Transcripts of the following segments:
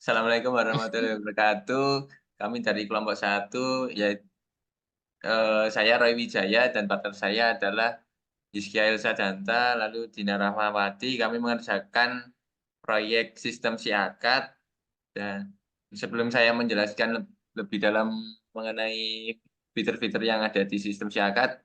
Assalamualaikum warahmatullahi wabarakatuh. Kami dari kelompok satu, saya Roy Wijaya dan partner saya adalah Yuskia Elsa Danta, lalu Dina Rahmawati. Kami mengerjakan proyek sistem siakat dan sebelum saya menjelaskan lebih dalam mengenai fitur-fitur yang ada di sistem siakat,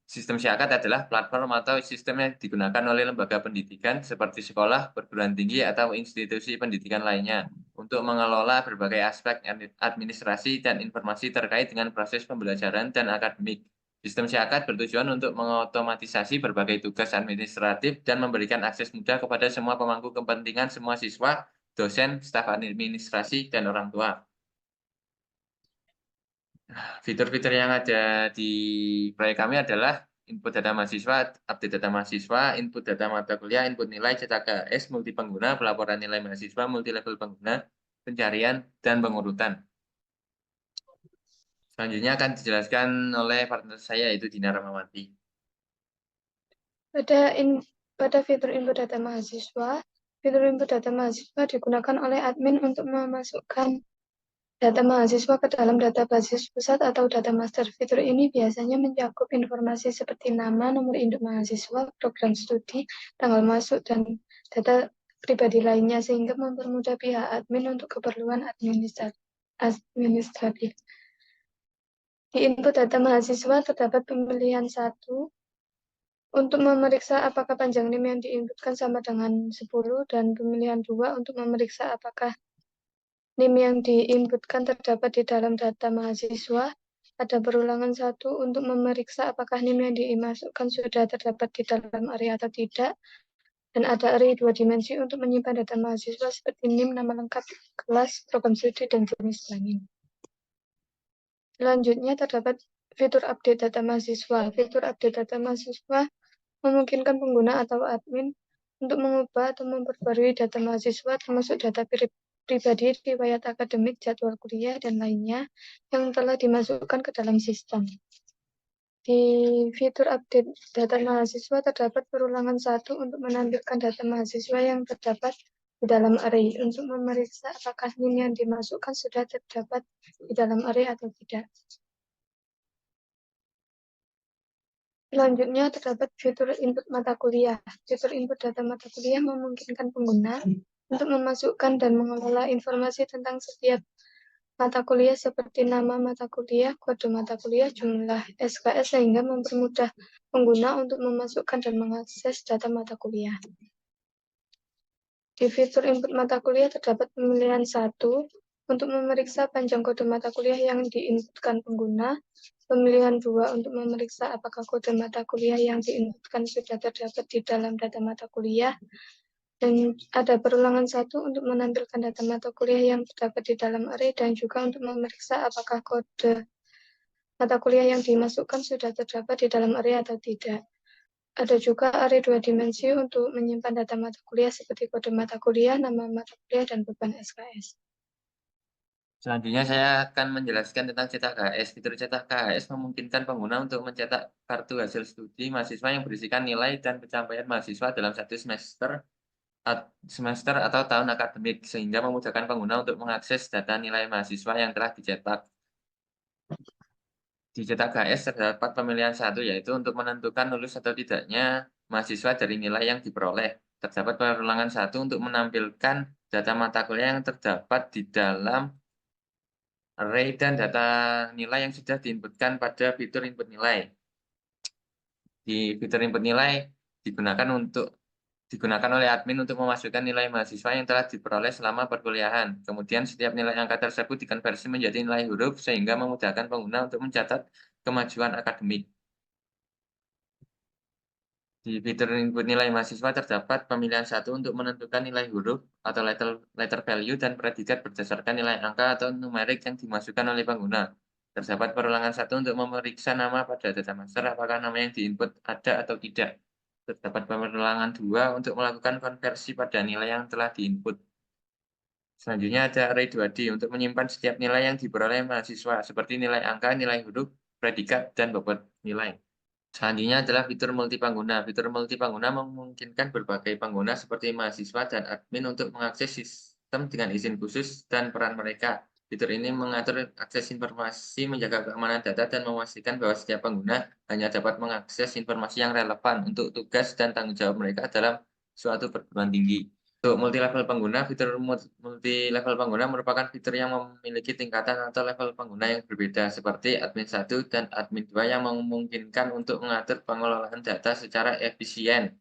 sistem siakat adalah platform atau sistem yang digunakan oleh lembaga pendidikan seperti sekolah, perguruan tinggi, atau institusi pendidikan lainnya untuk mengelola berbagai aspek administrasi dan informasi terkait dengan proses pembelajaran dan akademik. Sistem siakat bertujuan untuk mengotomatisasi berbagai tugas administratif dan memberikan akses mudah kepada semua pemangku kepentingan, semua siswa, dosen, staf administrasi, dan orang tua. Fitur-fitur yang ada di proyek kami adalah input data mahasiswa, update data mahasiswa, input data mata kuliah, input nilai, cetak KS, multi pengguna, pelaporan nilai mahasiswa, multi level pengguna, pencarian, dan pengurutan. Selanjutnya akan dijelaskan oleh partner saya, yaitu Dina Rahmawati. Pada fitur input data mahasiswa, fitur input data mahasiswa digunakan oleh admin untuk memasukkan data mahasiswa ke dalam database pusat atau data master. Fitur ini biasanya mencakup informasi seperti nama, nomor induk mahasiswa, program studi, tanggal masuk, dan data pribadi lainnya, sehingga mempermudah pihak admin untuk keperluan administratif. Di input data mahasiswa terdapat pemilihan 1 untuk memeriksa apakah panjang NIM yang diinputkan sama dengan 10, dan pemilihan 2 untuk memeriksa apakah NIM yang diinputkan terdapat di dalam data mahasiswa. Ada perulangan 1 untuk memeriksa apakah NIM yang dimasukkan sudah terdapat di dalam array atau tidak. Dan ada array 2 dimensi untuk menyimpan data mahasiswa seperti NIM, nama lengkap, kelas, program studi, dan jenis kelamin. Selanjutnya terdapat fitur update data mahasiswa. Fitur update data mahasiswa memungkinkan pengguna atau admin untuk mengubah atau memperbarui data mahasiswa, termasuk data pribadi, riwayat akademik, jadwal kuliah, dan lainnya yang telah dimasukkan ke dalam sistem. Di fitur update data mahasiswa terdapat perulangan 1 untuk menampilkan data mahasiswa yang terdapat di dalam array untuk memeriksa apakah NIM yang dimasukkan sudah terdapat di dalam array atau tidak. Selanjutnya terdapat fitur input mata kuliah. Fitur input data mata kuliah memungkinkan pengguna untuk memasukkan dan mengelola informasi tentang setiap mata kuliah seperti nama mata kuliah, kode mata kuliah, jumlah SKS, sehingga mempermudah pengguna untuk memasukkan dan mengakses data mata kuliah. Di fitur input mata kuliah terdapat pemilihan 1 untuk memeriksa panjang kode mata kuliah yang diinputkan pengguna, pemilihan 2 untuk memeriksa apakah kode mata kuliah yang diinputkan sudah terdapat di dalam data mata kuliah, dan ada perulangan 1 untuk menampilkan data mata kuliah yang terdapat di dalam array, dan juga untuk memeriksa apakah kode mata kuliah yang dimasukkan sudah terdapat di dalam array atau tidak. Ada juga array 2 dimensi untuk menyimpan data mata kuliah seperti kode mata kuliah, nama mata kuliah, dan beban SKS. Selanjutnya saya akan menjelaskan tentang cetak KS. Fitur cetak KS memungkinkan pengguna untuk mencetak kartu hasil studi mahasiswa yang berisikan nilai dan pencapaian mahasiswa dalam satu semester atau tahun akademik, sehingga memudahkan pengguna untuk mengakses data nilai mahasiswa yang telah dicetak. Di cetak KS terdapat pemilihan 1, yaitu untuk menentukan lulus atau tidaknya mahasiswa dari nilai yang diperoleh. Terdapat perulangan 1 untuk menampilkan data mata kuliah yang terdapat di dalam array dan data nilai yang sudah diinputkan pada fitur input nilai. Di fitur input nilai digunakan oleh admin untuk memasukkan nilai mahasiswa yang telah diperoleh selama perkuliahan. Kemudian setiap nilai angka tersebut dikonversi menjadi nilai huruf sehingga memudahkan pengguna untuk mencatat kemajuan akademik. Di fitur input nilai mahasiswa terdapat pemilihan 1 untuk menentukan nilai huruf atau letter value dan predikat berdasarkan nilai angka atau numerik yang dimasukkan oleh pengguna. Terdapat perulangan 1 untuk memeriksa nama pada data master apakah nama yang diinput ada atau tidak. Terdapat perulangan 2 untuk melakukan konversi pada nilai yang telah diinput. Selanjutnya ada array 2D untuk menyimpan setiap nilai yang diperoleh mahasiswa seperti nilai angka, nilai huruf, predikat, dan bobot nilai. Selanjutnya adalah fitur multipengguna. Fitur multipengguna memungkinkan berbagai pengguna seperti mahasiswa dan admin untuk mengakses sistem dengan izin khusus dan peran mereka. Fitur ini mengatur akses informasi, menjaga keamanan data, dan memastikan bahwa setiap pengguna hanya dapat mengakses informasi yang relevan untuk tugas dan tanggung jawab mereka dalam suatu perguruan tinggi. Untuk multi-level pengguna, fitur multi-level pengguna merupakan fitur yang memiliki tingkatan atau level pengguna yang berbeda, seperti admin 1 dan admin 2 yang memungkinkan untuk mengatur pengelolaan data secara efisien.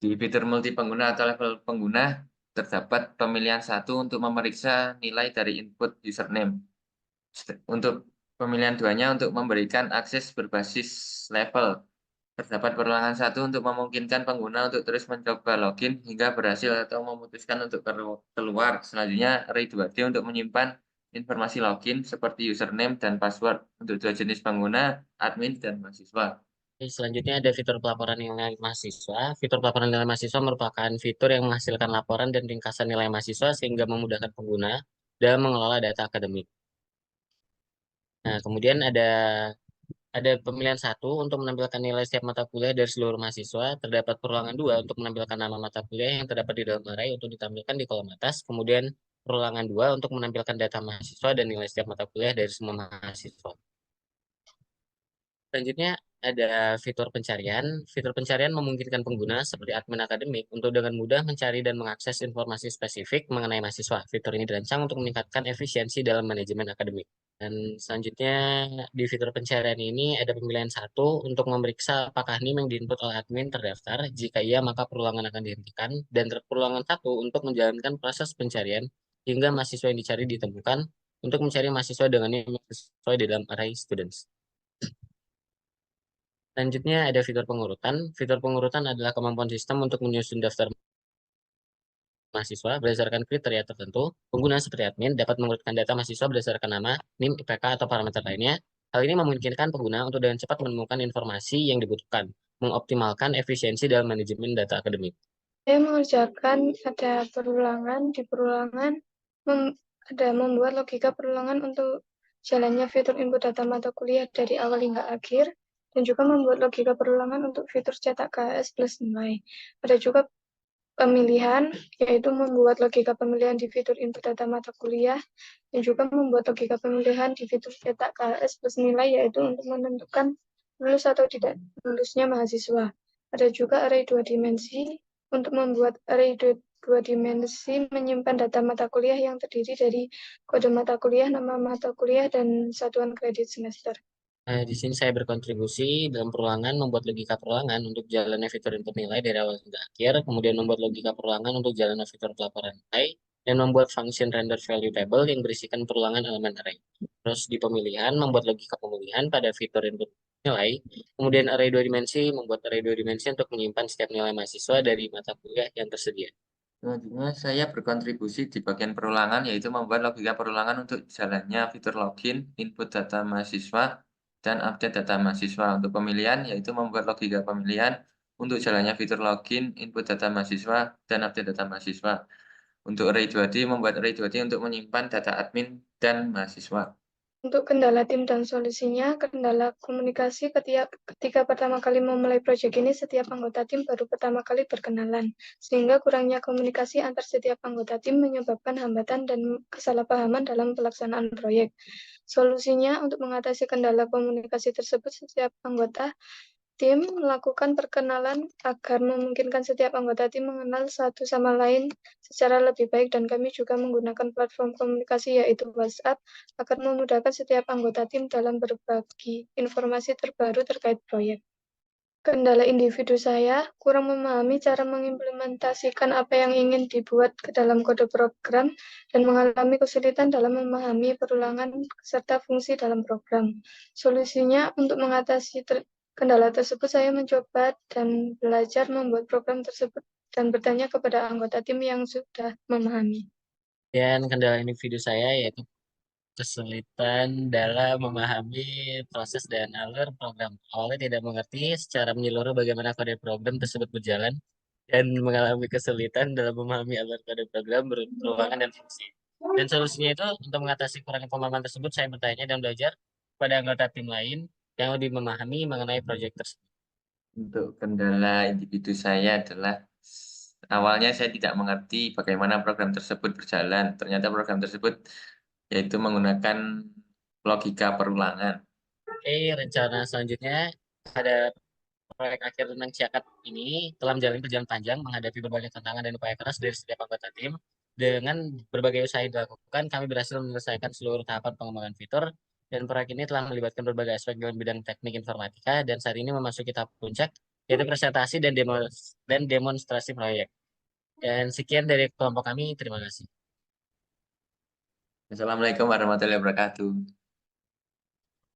Di fitur multi pengguna atau level pengguna, terdapat pemilihan satu untuk memeriksa nilai dari input username. Untuk pemilihan duanya untuk memberikan akses berbasis level. Terdapat perulangan satu untuk memungkinkan pengguna untuk terus mencoba login hingga berhasil atau memutuskan untuk keluar. Selanjutnya, array 2D untuk menyimpan informasi login seperti username dan password untuk dua jenis pengguna, admin dan mahasiswa. Selanjutnya ada fitur pelaporan nilai mahasiswa. Fitur pelaporan nilai mahasiswa merupakan fitur yang menghasilkan laporan dan ringkasan nilai mahasiswa sehingga memudahkan pengguna dalam mengelola data akademik. Nah, kemudian ada pemilihan satu untuk menampilkan nilai setiap mata kuliah dari seluruh mahasiswa. Terdapat perulangan dua untuk menampilkan nama mata kuliah yang terdapat di dalam array untuk ditampilkan di kolom atas. Kemudian perulangan dua untuk menampilkan data mahasiswa dan nilai setiap mata kuliah dari semua mahasiswa. Selanjutnya ada fitur pencarian. Fitur pencarian memungkinkan pengguna seperti admin akademik untuk dengan mudah mencari dan mengakses informasi spesifik mengenai mahasiswa. Fitur ini dirancang untuk meningkatkan efisiensi dalam manajemen akademik. Dan selanjutnya di fitur pencarian ini ada pemilihan satu untuk memeriksa apakah NIM yang diinput oleh admin terdaftar. Jika iya, maka perulangan akan dihentikan. Dan perulangan satu untuk menjalankan proses pencarian hingga mahasiswa yang dicari ditemukan untuk mencari mahasiswa dengan NIM yang sesuai di dalam array students. Selanjutnya ada fitur pengurutan. Fitur pengurutan adalah kemampuan sistem untuk menyusun daftar mahasiswa berdasarkan kriteria tertentu. Pengguna seperti admin dapat mengurutkan data mahasiswa berdasarkan nama, NIM, IPK, atau parameter lainnya. Hal ini memungkinkan pengguna untuk dengan cepat menemukan informasi yang dibutuhkan, mengoptimalkan efisiensi dalam manajemen data akademik. Saya mengerjakan ada perulangan, di perulangan ada membuat logika perulangan untuk jalannya fitur input data mata kuliah dari awal hingga akhir, dan juga membuat logika perulangan untuk fitur cetak KS plus nilai. Ada juga pemilihan, yaitu membuat logika pemilihan di fitur input data mata kuliah, dan juga membuat logika pemilihan di fitur cetak KS plus nilai, yaitu untuk menentukan lulus atau tidak lulusnya mahasiswa. Ada juga array 2 dimensi, untuk membuat array 2 dimensi menyimpan data mata kuliah yang terdiri dari kode mata kuliah, nama mata kuliah, dan satuan kredit semester. Di sini saya berkontribusi dalam perulangan, membuat logika perulangan untuk jalannya fitur input nilai dari awal hingga akhir, kemudian membuat logika perulangan untuk jalannya fitur pelaporan nilai, dan membuat function render value table yang berisikan perulangan elemen array. Terus di pemilihan, membuat logika pemilihan pada fitur input nilai, kemudian array 2 dimensi, membuat array 2 dimensi untuk menyimpan setiap nilai mahasiswa dari mata kuliah yang tersedia. Selanjutnya, saya berkontribusi di bagian perulangan, yaitu membuat logika perulangan untuk jalannya fitur login, input data mahasiswa, dan update data mahasiswa. Untuk pemilihan, yaitu membuat logika pemilihan untuk jalannya fitur login, input data mahasiswa, dan update data mahasiswa. Untuk array 2D, membuat array 2D untuk menyimpan data admin dan mahasiswa. Untuk kendala tim dan solusinya, kendala komunikasi ketika pertama kali memulai proyek ini, setiap anggota tim baru pertama kali berkenalan, sehingga kurangnya komunikasi antar setiap anggota tim menyebabkan hambatan dan kesalahpahaman dalam pelaksanaan proyek. Solusinya, untuk mengatasi kendala komunikasi tersebut, setiap anggota tim melakukan perkenalan agar memungkinkan setiap anggota tim mengenal satu sama lain secara lebih baik, dan kami juga menggunakan platform komunikasi yaitu WhatsApp agar memudahkan setiap anggota tim dalam berbagi informasi terbaru terkait proyek. Kendala individu saya kurang memahami cara mengimplementasikan apa yang ingin dibuat ke dalam kode program dan mengalami kesulitan dalam memahami perulangan serta fungsi dalam program. Solusinya, untuk mengatasi kendala tersebut, saya mencoba dan belajar membuat program tersebut dan bertanya kepada anggota tim yang sudah memahami. Dan kendala individu saya yaitu kesulitan dalam memahami proses dan alur program. Awalnya tidak mengerti secara menyeluruh bagaimana kode program tersebut berjalan dan mengalami kesulitan dalam memahami alur kode program, perulangan, dan fungsi. Dan solusinya itu untuk mengatasi kurangnya pemahaman tersebut, saya bertanya dan belajar pada anggota tim lain yang lebih memahami mengenai proyek tersebut. Untuk kendala individu saya adalah Awalnya saya tidak mengerti bagaimana program tersebut berjalan. Ternyata program tersebut yaitu menggunakan logika perulangan. Oke, rencana selanjutnya ada proyek akhir tentang Ciakat ini telah menjalani perjalanan panjang menghadapi berbagai tantangan dan upaya keras dari setiap anggota tim. Dengan berbagai usaha yang dilakukan, kami berhasil menyelesaikan seluruh tahapan pengembangan fitur dan proyek ini telah melibatkan berbagai aspek dalam bidang teknik informatika dan saat ini memasuki tahap puncak yaitu presentasi dan demonstrasi proyek. Dan sekian dari kelompok kami, terima kasih. Assalamualaikum warahmatullahi wabarakatuh.